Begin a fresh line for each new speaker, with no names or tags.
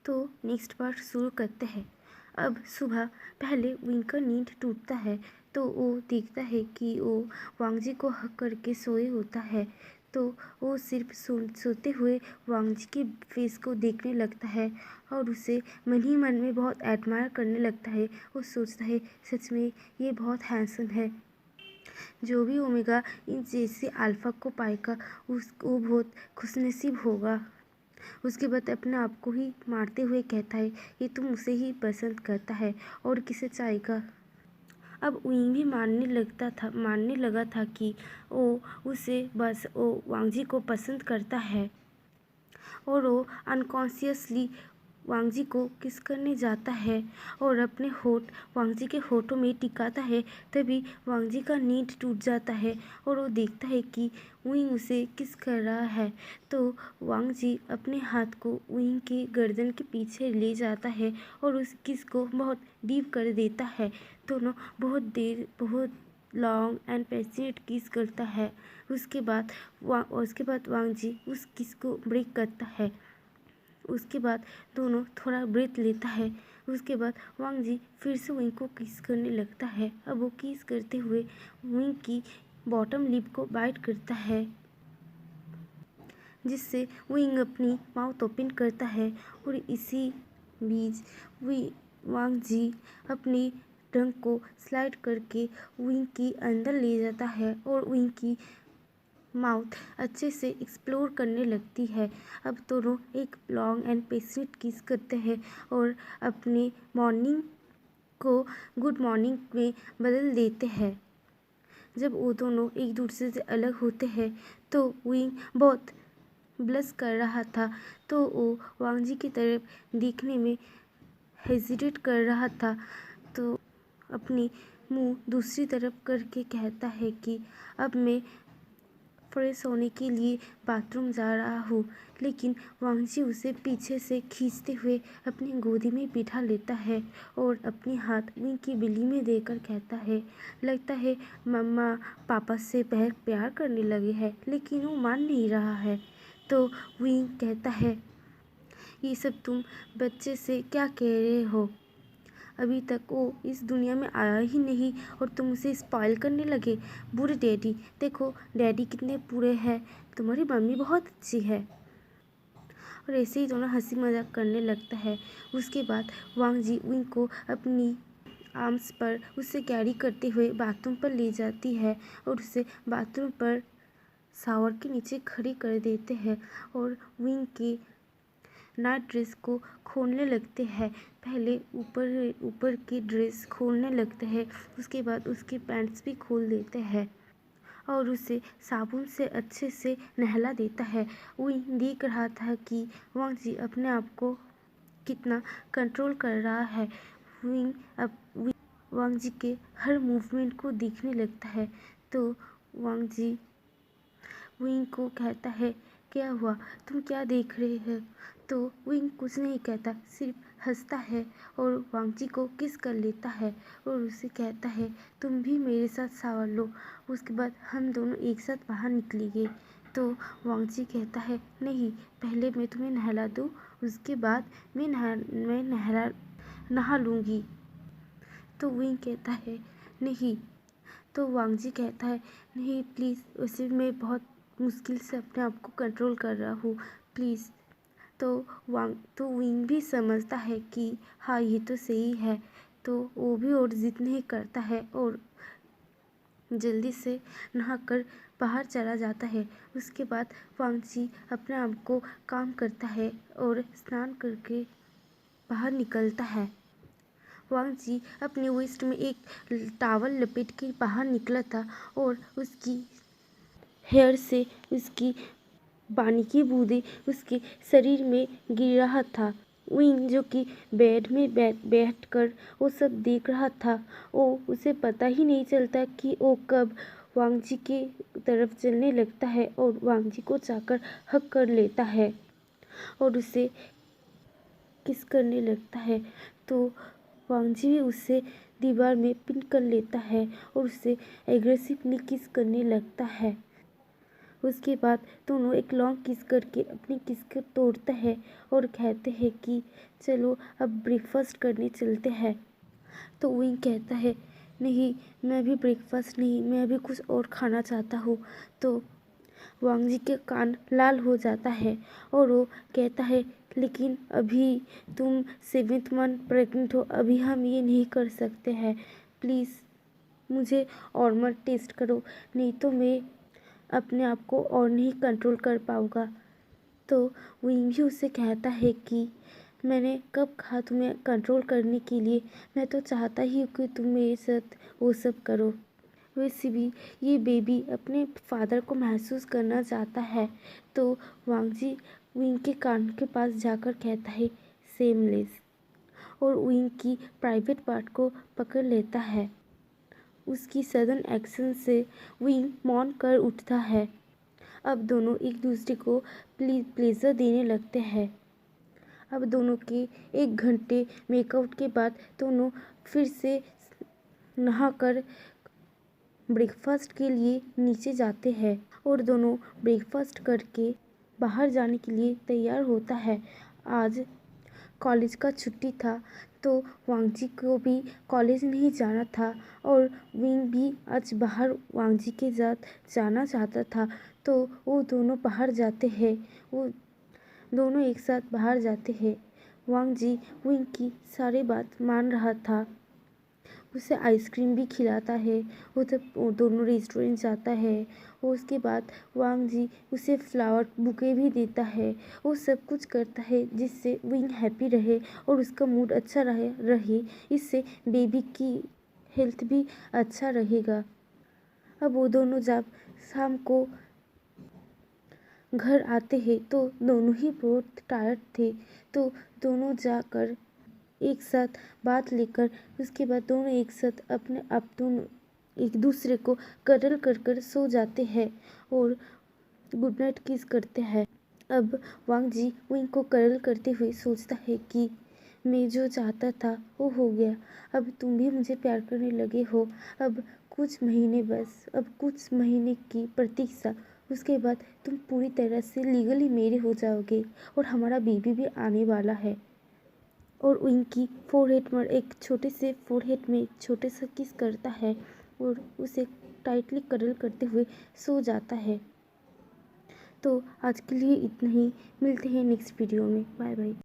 तो next part शुरू करते हैं। अब सुबह पहले विंग का नींद टूटता है तो वो देखता है कि वो वांग जी को हक करके सोए होता है। तो वो सिर्फ सोते हुए वांग जी के फेस को देखने लगता है और उसे मन ही मन में बहुत एडमायर करने लगता है। वो सोचता है सच में ये बहुत हैंडसम है। जो भी ओमेगा इन जैसे अल्फा को पाएगा वो बहुत खुशनसीब होगा। उसके बाद अपने आप को ही मारते हुए कहता है ये तुम उसे ही पसंद करता है और किसे चाहेगा। अब विंग भी मानने लगा था कि वो उसे बस वो वांग जी को पसंद करता है और वो अनकॉन्शियसली वांग जी को किस करने जाता है और अपने होठ वांग जी के होठों में टिकाता है। तभी वांग जी का नींद टूट जाता है और वो देखता है कि विंग उसे किस कर रहा है। तो वांग जी अपने हाथ को विंग के गर्दन के पीछे ले जाता है और उस किस को बहुत डीप कर देता है। दोनों बहुत लॉन्ग एंड पैशनेट किस करता है। उसके बाद वांग जी उस किस को ब्रेक करता है। उसके बाद दोनों थोड़ा ब्रेथ लेता है। उसके बाद वांग जी फिर से विंग को किस करने लगता है। अब वो किस करते हुए विंग की बॉटम लिप को बाइट करता है जिससे विंग अपनी माउथ ओपन करता है और इसी बीच वांग जी अपनी टंग को स्लाइड करके विंग की अंदर ले जाता है और विंग की माउथ अच्छे से एक्सप्लोर करने लगती है। अब दोनों एक लॉन्ग एंड पेशेंट किस करते हैं और अपने मॉर्निंग को गुड मॉर्निंग में बदल देते हैं। जब वो दोनों एक दूसरे से अलग होते हैं तो विंग बहुत ब्लश कर रहा था तो वो वांग जी की तरफ देखने में हेजिटेट कर रहा था। तो अपनी मुंह दूसरी तरफ करके कहता है कि अब मैं फ्रेश होने के लिए बाथरूम जा रहा हूँ। लेकिन वांग जी उसे पीछे से खींचते हुए अपनी गोदी में बिठा लेता है और अपने हाथ विंग की बिल्ली में देकर कहता है लगता है मम्मा पापा से प्यार करने लगे हैं। लेकिन वो मान नहीं रहा है। तो विंग कहता है ये सब तुम बच्चे से क्या कह रहे हो, अभी तक वो इस दुनिया में आया ही नहीं और तुम उसे स्पॉइल करने लगे। बुरे डैडी, देखो डैडी कितने बुरे हैं, तुम्हारी मम्मी बहुत अच्छी है। और ऐसे ही दोनों हंसी मजाक करने लगता है। उसके बाद वांग जी विंग को अपनी आर्म्स पर उसे कैरी करते हुए बाथरूम पर ले जाती है और उसे बाथरूम पर शावर के नीचे खड़ी कर देते हैं और विंग की नाइट ड्रेस को खोलने लगते हैं। पहले ऊपर की ड्रेस खोलने लगते हैं, उसके बाद उसके पैंट्स भी खोल देते हैं और उसे साबुन से अच्छे से नहला देता है। वो देख रहा था कि वांग जी अपने आप को कितना कंट्रोल कर रहा है। वांग जी के हर मूवमेंट को देखने लगता है। तो वांग जी विंग को कहता है क्या हुआ, तुम क्या देख रहे हो। तो विंग कुछ नहीं कहता, सिर्फ हंसता है और वांग जी को किस कर लेता है और उसे कहता है तुम भी मेरे साथ शावर लो, उसके बाद हम दोनों एक साथ बाहर निकलेंगे। तो वांग जी कहता है नहीं, पहले मैं तुम्हें नहला दूँ, उसके बाद मैं नहा लूँगी। तो विंग कहता है नहीं। तो वांग जी कहता है नहीं प्लीज़, वैसे मैं बहुत मुश्किल से अपने आप को कंट्रोल कर रहा हूँ, प्लीज़। तो विंग भी समझता है कि हाँ ये तो सही है। तो वो भी और जिद नहीं करता है और जल्दी से नहाकर बाहर चला जाता है। उसके बाद वांग जी अपने आप को काम करता है और स्नान करके बाहर निकलता है। वांग जी अपने वेस्ट में एक टॉवल लपेट के बाहर निकला था और उसकी हेयर से उसकी पानी की बूंदें उसके शरीर में गिर रहा था। विंग जो कि बेड में बैठ कर वो सब देख रहा था, वो उसे पता ही नहीं चलता कि वो कब वांग जी के तरफ चलने लगता है और वांग जी को जाकर हक कर लेता है और उसे किस करने लगता है। तो वांग जी भी उससे दीवार में पिन कर लेता है और उससे एग्रेसिवली किस करने लगता है। उसके बाद दोनों एक लॉन्ग किस करके अपनी किस को तोड़ता है और कहते हैं कि चलो अब ब्रेकफास्ट करने चलते हैं। तो विंग कहता है नहीं, मैं अभी ब्रेकफास्ट नहीं, मैं अभी कुछ और खाना चाहता हूँ। तो वांग जी के कान लाल हो जाता है और वो कहता है लेकिन अभी तुम 7th मंथ प्रेग्नेंट हो, अभी हम ये नहीं कर सकते हैं, प्लीज़ मुझे और मत टेस्ट करो, नहीं तो मैं अपने आप को और नहीं कंट्रोल कर पाऊँगा। तो विंग भी उससे कहता है कि मैंने कब कहा तुम्हें कंट्रोल करने के लिए, मैं तो चाहता ही हूँ कि तुम मेरे साथ वो सब करो। वैसे भी ये बेबी अपने फादर को महसूस करना चाहता है। तो वांग जी विंग के कान के पास जाकर कहता है सेमलेस, और विंग की प्राइवेट पार्ट को पकड़ लेता है। उसकी सडन एक्शन से विंग मौन कर उठता है। अब दोनों एक दूसरे को प्लेजर देने लगते हैं। अब दोनों के 1 घंटे मेकआउट के बाद दोनों फिर से नहाकर ब्रेकफास्ट के लिए नीचे जाते हैं और दोनों ब्रेकफास्ट करके बाहर जाने के लिए तैयार होता है। आज कॉलेज का छुट्टी था तो वांग जी को भी कॉलेज नहीं जाना था और विंग भी आज बाहर वांग जी के साथ जाना चाहता था। तो वो दोनों बाहर जाते हैं, वो दोनों एक साथ बाहर जाते हैं। वांग जी विंग की सारी बात मान रहा था, उसे आइसक्रीम भी खिलाता है, वो जब वो दोनों रेस्टोरेंट जाता है। और उसके बाद वांग जी उसे फ्लावर बुके भी देता है। वो सब कुछ करता है जिससे विंग हैप्पी रहे और उसका मूड अच्छा रहे। इससे बेबी की हेल्थ भी अच्छा रहेगा। अब वो दोनों जब शाम को घर आते हैं तो दोनों ही बहुत टायर्ड थे। तो दोनों जाकर एक साथ बात लेकर उसके बाद दोनों एक साथ अपने आप दोनों एक दूसरे को कडल कर कर सो जाते हैं और गुड नाइट किस करते हैं। अब वांग जी विंग को कडल करते हुए सोचता है कि मैं जो चाहता था वो हो गया, अब तुम भी मुझे प्यार करने लगे हो। अब कुछ महीने बस, अब कुछ महीने की प्रतीक्षा, उसके बाद तुम पूरी तरह से लीगली मेरे हो जाओगे और हमारा बेबी भी आने वाला है। और उनकी फोरहेड पर एक छोटे से फोरहेड में छोटे सा किस करता है और उसे टाइटली कडल करते हुए सो जाता है। तो आज के लिए इतना ही, मिलते हैं नेक्स्ट वीडियो में। Bye bye.